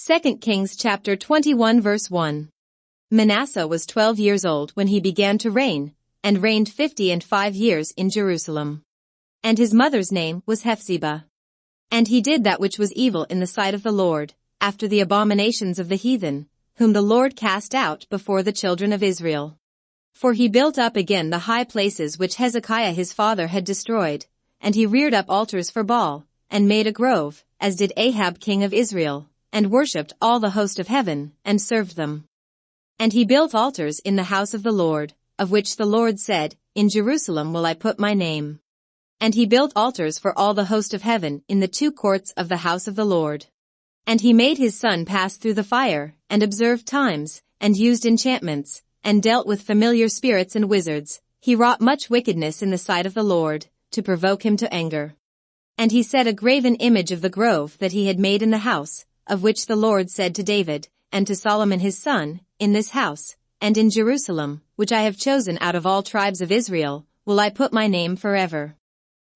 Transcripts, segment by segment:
2 Kings chapter 21 verse 1. Manasseh was 12 years old when he began to reign, and reigned 55 years in Jerusalem. And his mother's name was Hephzibah. And he did that which was evil in the sight of the Lord, after the abominations of the heathen, whom the Lord cast out before the children of Israel. For he built up again the high places which Hezekiah his father had destroyed, and he reared up altars for Baal, and made a grove, as did Ahab king of Israel, and worshipped all the host of heaven, and served them. And he built altars in the house of the Lord, of which the Lord said, In Jerusalem will I put my name. And he built altars for all the host of heaven in the two courts of the house of the Lord. And he made his son pass through the fire, and observed times, and used enchantments, and dealt with familiar spirits and wizards. He wrought much wickedness in the sight of the Lord, to provoke him to anger. And he set a graven image of the grove that he had made in the house, of which the Lord said to David, and to Solomon his son, In this house, and in Jerusalem, which I have chosen out of all tribes of Israel, will I put my name forever.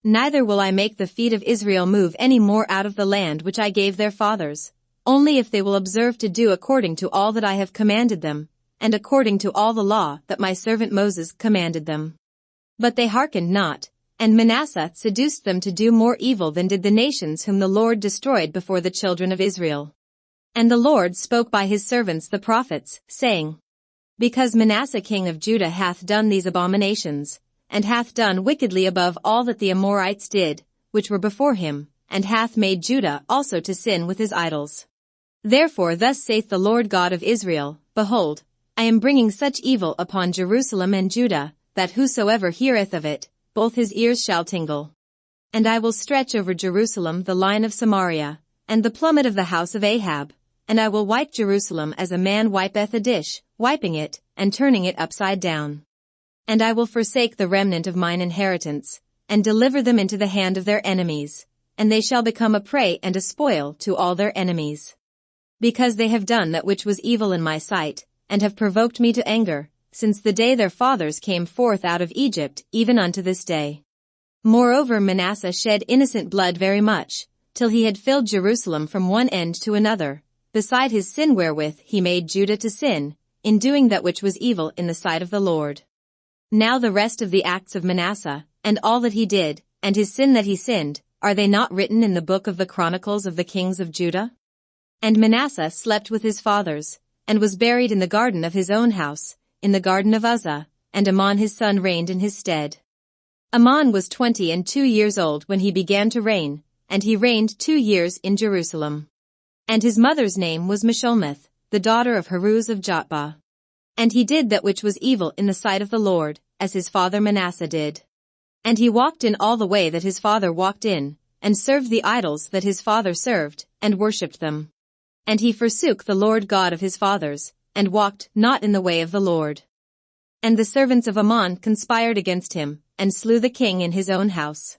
Neither will I make the feet of Israel move any more out of the land which I gave their fathers, only if they will observe to do according to all that I have commanded them, and according to all the law that my servant Moses commanded them. But they hearkened not, and Manasseh seduced them to do more evil than did the nations whom the Lord destroyed before the children of Israel. And the Lord spoke by his servants the prophets, saying, Because Manasseh king of Judah hath done these abominations, and hath done wickedly above all that the Amorites did, which were before him, and hath made Judah also to sin with his idols. Therefore thus saith the Lord God of Israel, Behold, I am bringing such evil upon Jerusalem and Judah, that whosoever heareth of it, both his ears shall tingle. And I will stretch over Jerusalem the line of Samaria, and the plummet of the house of Ahab, and I will wipe Jerusalem as a man wipeth a dish, wiping it, and turning it upside down. And I will forsake the remnant of mine inheritance, and deliver them into the hand of their enemies, and they shall become a prey and a spoil to all their enemies. Because they have done that which was evil in my sight, and have provoked me to anger, since the day their fathers came forth out of Egypt, even unto this day. Moreover Manasseh shed innocent blood very much, till he had filled Jerusalem from one end to another, beside his sin wherewith he made Judah to sin, in doing that which was evil in the sight of the Lord. Now the rest of the acts of Manasseh, and all that he did, and his sin that he sinned, are they not written in the book of the Chronicles of the kings of Judah? And Manasseh slept with his fathers, and was buried in the garden of his own house, in the garden of Uzzah, and Amon his son reigned in his stead. Amon was 22 years old when he began to reign, and he reigned 2 years in Jerusalem. And his mother's name was Meshullemeth, the daughter of Haruz of Jotbah. And he did that which was evil in the sight of the Lord, as his father Manasseh did. And he walked in all the way that his father walked in, and served the idols that his father served, and worshipped them. And he forsook the Lord God of his fathers, and walked not in the way of the Lord. And the servants of Ammon conspired against him, and slew the king in his own house.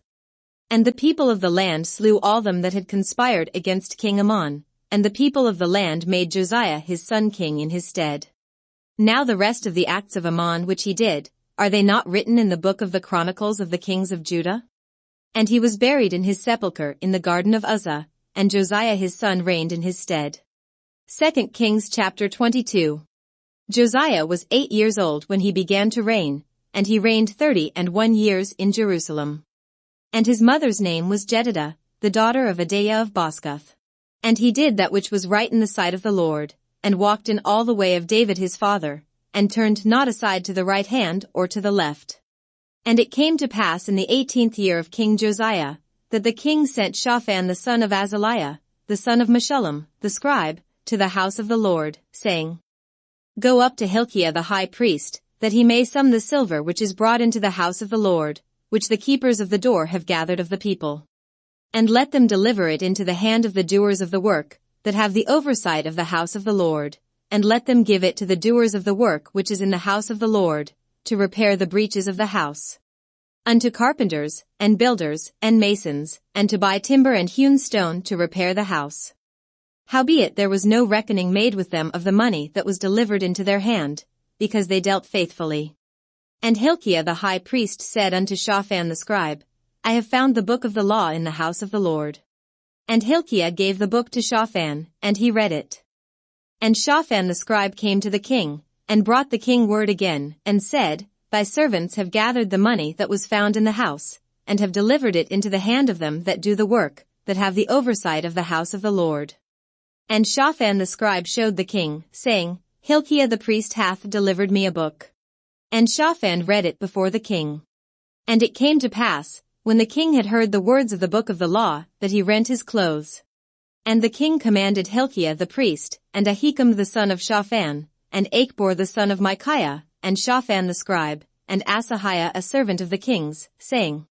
And the people of the land slew all them that had conspired against King Ammon, and the people of the land made Josiah his son king in his stead. Now the rest of the acts of Ammon which he did, are they not written in the book of the Chronicles of the kings of Judah? And he was buried in his sepulchre in the garden of Uzzah, and Josiah his son reigned in his stead. 2 Kings chapter 22. Josiah was 8 years old when he began to reign, and he reigned 31 years in Jerusalem. And his mother's name was Jedidah, the daughter of Adaiah of Boscath. And he did that which was right in the sight of the Lord, and walked in all the way of David his father, and turned not aside to the right hand or to the left. And it came to pass in the 18th year of King Josiah, that the king sent Shaphan the son of Azaliah, the son of Meshullam, the scribe, to the house of the Lord, saying, Go up to Hilkiah the high priest, that he may sum the silver which is brought into the house of the Lord, which the keepers of the door have gathered of the people. And let them deliver it into the hand of the doers of the work, that have the oversight of the house of the Lord, and let them give it to the doers of the work which is in the house of the Lord, to repair the breaches of the house. Unto carpenters, and builders, and masons, and to buy timber and hewn stone to repair the house. Howbeit there was no reckoning made with them of the money that was delivered into their hand, because they dealt faithfully. And Hilkiah the high priest said unto Shaphan the scribe, I have found the book of the law in the house of the Lord. And Hilkiah gave the book to Shaphan, and he read it. And Shaphan the scribe came to the king, and brought the king word again, and said, Thy servants have gathered the money that was found in the house, and have delivered it into the hand of them that do the work, that have the oversight of the house of the Lord. And Shaphan the scribe showed the king, saying, Hilkiah the priest hath delivered me a book. And Shaphan read it before the king. And it came to pass, when the king had heard the words of the book of the law, that he rent his clothes. And the king commanded Hilkiah the priest, and Ahikam the son of Shaphan, and Achbor the son of Micaiah, and Shaphan the scribe, and Asahiah a servant of the king's, saying,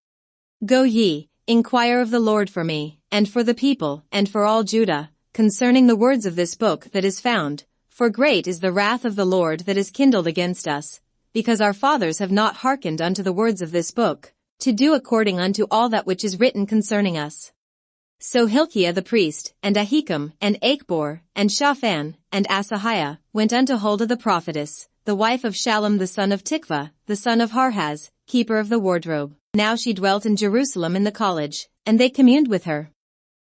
Go ye, inquire of the Lord for me, and for the people, and for all Judah, concerning the words of this book that is found, for great is the wrath of the Lord that is kindled against us, because our fathers have not hearkened unto the words of this book, to do according unto all that which is written concerning us. So Hilkiah the priest, and Ahikam, and Achbor, and Shaphan, and Asahiah, went unto Huldah the prophetess, the wife of Shallum the son of Tikvah, the son of Harhaz, keeper of the wardrobe. Now she dwelt in Jerusalem in the college, and they communed with her.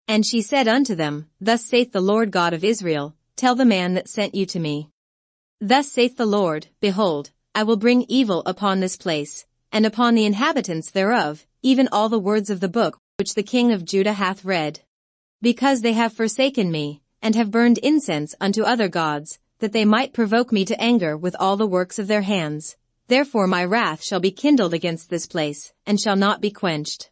And she said unto them, Thus saith the Lord God of Israel, Tell the man that sent you to me. Thus saith the Lord, Behold, I will bring evil upon this place, and upon the inhabitants thereof, even all the words of the book which the king of Judah hath read. Because they have forsaken me, and have burned incense unto other gods, that they might provoke me to anger with all the works of their hands. Therefore my wrath shall be kindled against this place, and shall not be quenched.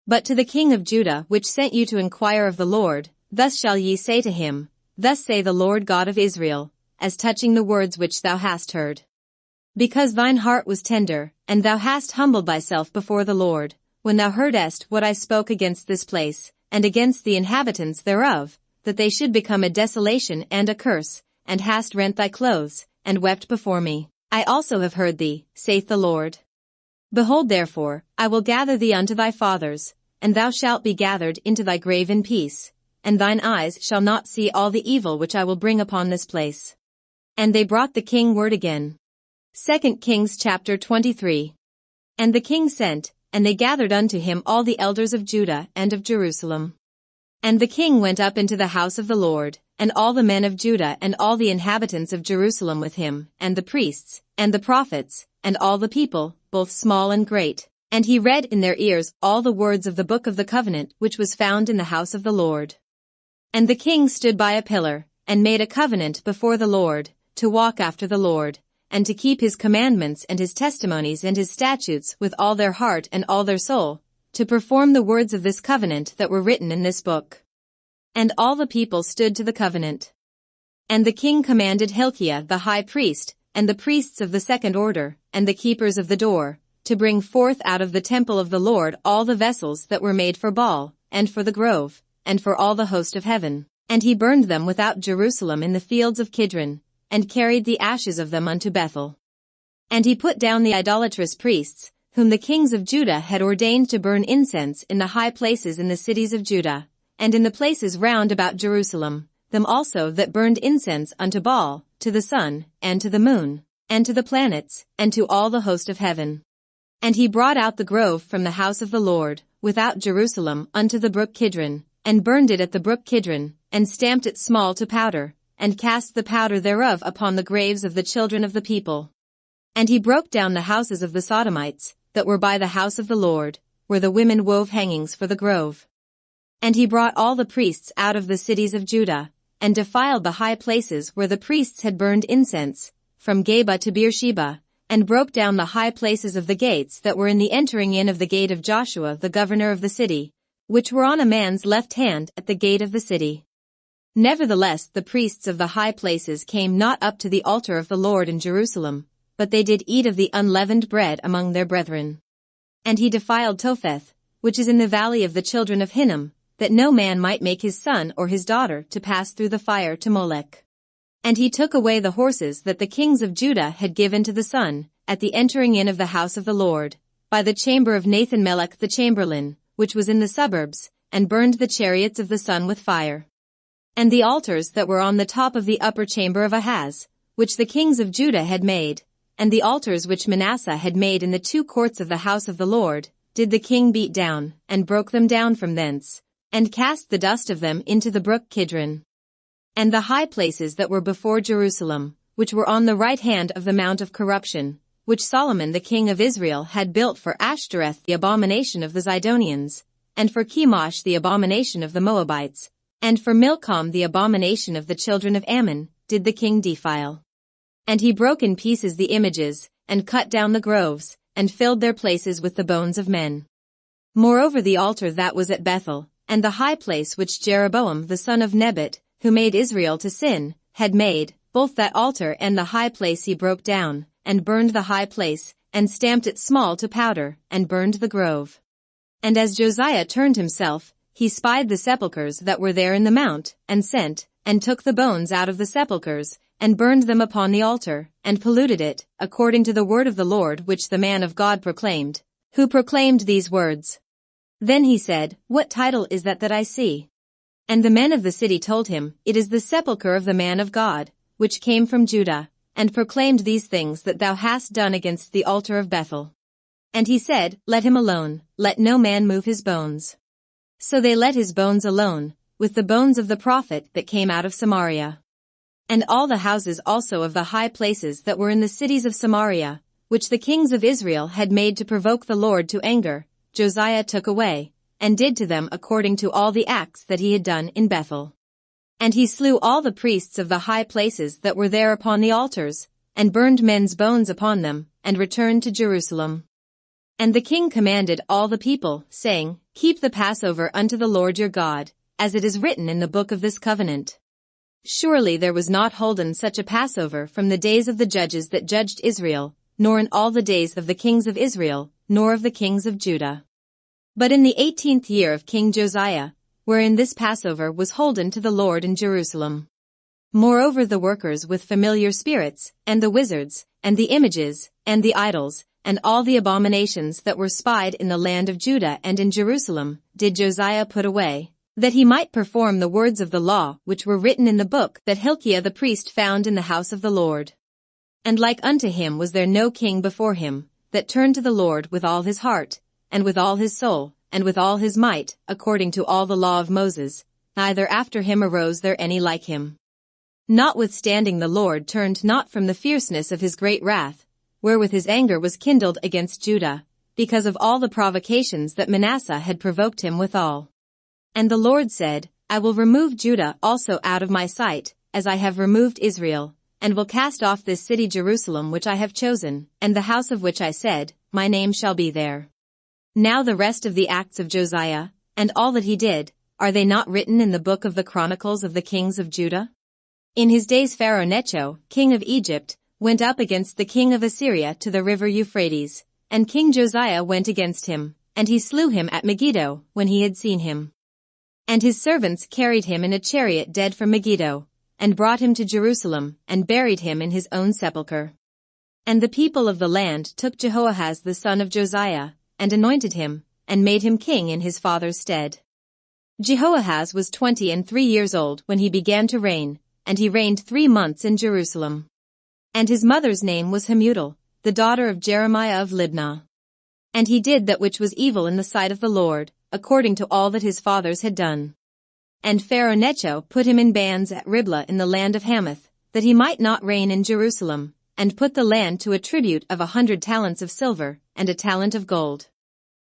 But to the king of Judah which sent you to inquire of the Lord, thus shall ye say to him, Thus say the Lord God of Israel, as touching the words which thou hast heard. Because thine heart was tender, and thou hast humbled thyself before the Lord, when thou heardest what I spoke against this place, and against the inhabitants thereof, that they should become a desolation and a curse, and hast rent thy clothes, and wept before me. I also have heard thee, saith the Lord. Behold therefore, I will gather thee unto thy fathers, and thou shalt be gathered into thy grave in peace, and thine eyes shall not see all the evil which I will bring upon this place. And they brought the king word again. 2 Kings chapter 23. And the king sent, and they gathered unto him all the elders of Judah and of Jerusalem. And the king went up into the house of the Lord, and all the men of Judah and all the inhabitants of Jerusalem with him, and the priests, and the prophets, and all the people, both small and great. And he read in their ears all the words of the book of the covenant which was found in the house of the Lord. And the king stood by a pillar, and made a covenant before the Lord, to walk after the Lord, and to keep his commandments and his testimonies and his statutes with all their heart and all their soul, to perform the words of this covenant that were written in this book. And all the people stood to the covenant. And the king commanded Hilkiah the high priest, and the priests of the second order, and the keepers of the door, to bring forth out of the temple of the Lord all the vessels that were made for Baal, and for the grove, and for all the host of heaven. And he burned them without Jerusalem in the fields of Kidron, and carried the ashes of them unto Bethel. And he put down the idolatrous priests, whom the kings of Judah had ordained to burn incense in the high places in the cities of Judah, and in the places round about Jerusalem, them also that burned incense unto Baal, to the sun, and to the moon, and to the planets, and to all the host of heaven. And he brought out the grove from the house of the Lord, without Jerusalem, unto the brook Kidron, and burned it at the brook Kidron, and stamped it small to powder, and cast the powder thereof upon the graves of the children of the people. And he broke down the houses of the Sodomites, that were by the house of the Lord, where the women wove hangings for the grove. And he brought all the priests out of the cities of Judah, and defiled the high places where the priests had burned incense, from Geba to Beersheba, and broke down the high places of the gates that were in the entering in of the gate of Joshua the governor of the city, which were on a man's left hand at the gate of the city. Nevertheless the priests of the high places came not up to the altar of the Lord in Jerusalem, but they did eat of the unleavened bread among their brethren. And he defiled Topheth, which is in the valley of the children of Hinnom, that no man might make his son or his daughter to pass through the fire to Molech. And he took away the horses that the kings of Judah had given to the sun, at the entering in of the house of the Lord, by the chamber of Nathan-melech the chamberlain, which was in the suburbs, and burned the chariots of the sun with fire. And the altars that were on the top of the upper chamber of Ahaz, which the kings of Judah had made, and the altars which Manasseh had made in the two courts of the house of the Lord, did the king beat down, and broke them down from thence, and cast the dust of them into the brook Kidron. And the high places that were before Jerusalem, which were on the right hand of the Mount of Corruption, which Solomon the king of Israel had built for Ashtoreth the abomination of the Zidonians, and for Chemosh the abomination of the Moabites, and for Milcom the abomination of the children of Ammon, did the king defile. And he broke in pieces the images, and cut down the groves, and filled their places with the bones of men. Moreover the altar that was at Bethel, and the high place which Jeroboam the son of Nebat, who made Israel to sin, had made, both that altar and the high place he broke down, and burned the high place, and stamped it small to powder, and burned the grove. And as Josiah turned himself, he spied the sepulchres that were there in the mount, and sent, and took the bones out of the sepulchres, and burned them upon the altar, and polluted it, according to the word of the Lord which the man of God proclaimed, who proclaimed these words. Then he said, What title is that I see? And the men of the city told him, It is the sepulchre of the man of God, which came from Judah, and proclaimed these things that thou hast done against the altar of Bethel. And he said, Let him alone, let no man move his bones. So they let his bones alone, with the bones of the prophet that came out of Samaria. And all the houses also of the high places that were in the cities of Samaria, which the kings of Israel had made to provoke the Lord to anger, Josiah took away, and did to them according to all the acts that he had done in Bethel. And he slew all the priests of the high places that were there upon the altars, and burned men's bones upon them, and returned to Jerusalem. And the king commanded all the people, saying, Keep the Passover unto the Lord your God, as it is written in the book of this covenant. Surely there was not holden such a Passover from the days of the judges that judged Israel, nor in all the days of the kings of Israel, nor of the kings of Judah. But in the 18th year of King Josiah, wherein this Passover was holden to the Lord in Jerusalem. Moreover the workers with familiar spirits, and the wizards, and the images, and the idols, and all the abominations that were spied in the land of Judah and in Jerusalem, did Josiah put away, that he might perform the words of the law which were written in the book that Hilkiah the priest found in the house of the Lord. And like unto him was there no king before him, that turned to the Lord with all his heart, and with all his soul, and with all his might, according to all the law of Moses, neither after him arose there any like him. Notwithstanding the Lord turned not from the fierceness of his great wrath, wherewith his anger was kindled against Judah, because of all the provocations that Manasseh had provoked him withal. And the Lord said, I will remove Judah also out of my sight, as I have removed Israel, and will cast off this city Jerusalem which I have chosen, and the house of which I said, My name shall be there. Now the rest of the acts of Josiah, and all that he did, are they not written in the book of the Chronicles of the kings of Judah? In his days Pharaoh Necho, king of Egypt, went up against the king of Assyria to the river Euphrates, and King Josiah went against him, and he slew him at Megiddo, when he had seen him. And his servants carried him in a chariot dead from Megiddo, and brought him to Jerusalem, and buried him in his own sepulchre. And the people of the land took Jehoahaz the son of Josiah, and anointed him, and made him king in his father's stead. Jehoahaz was 23 years old when he began to reign, and he reigned 3 months in Jerusalem. And his mother's name was Hamutal, the daughter of Jeremiah of Libnah. And he did that which was evil in the sight of the Lord, according to all that his fathers had done. And Pharaoh Necho put him in bands at Riblah in the land of Hamath, that he might not reign in Jerusalem, and put the land to a tribute of 100 talents of silver, and a talent of gold.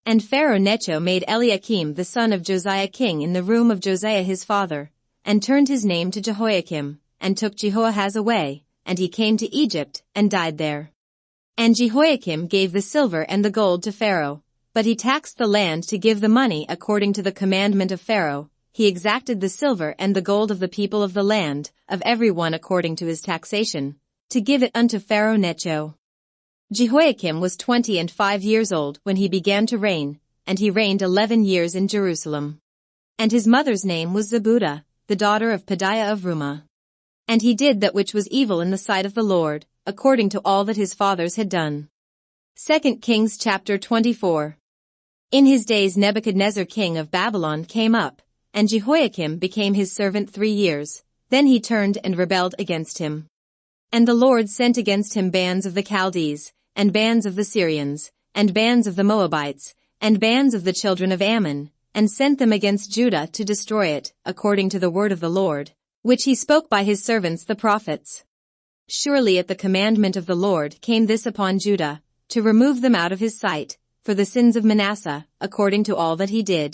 And Pharaoh Necho made Eliakim the son of Josiah king in the room of Josiah his father, and turned his name to Jehoiakim, and took Jehoahaz away, and he came to Egypt, and died there. And Jehoiakim gave the silver and the gold to Pharaoh, but he taxed the land to give the money according to the commandment of Pharaoh. He exacted the silver and the gold of the people of the land, of every one according to his taxation, to give it unto Pharaoh Necho. Jehoiakim was 25 years old when he began to reign, and he reigned 11 years in Jerusalem. And his mother's name was Zebudah, the daughter of Pedaiah of Rumah. And he did that which was evil in the sight of the Lord, according to all that his fathers had done. 2 Kings chapter 24. In his days Nebuchadnezzar king of Babylon came up, and Jehoiakim became his servant 3 years, then he turned and rebelled against him. And the Lord sent against him bands of the Chaldees, and bands of the Syrians, and bands of the Moabites, and bands of the children of Ammon, and sent them against Judah to destroy it, according to the word of the Lord, which he spoke by his servants the prophets. Surely at the commandment of the Lord came this upon Judah, to remove them out of his sight, for the sins of Manasseh, according to all that he did.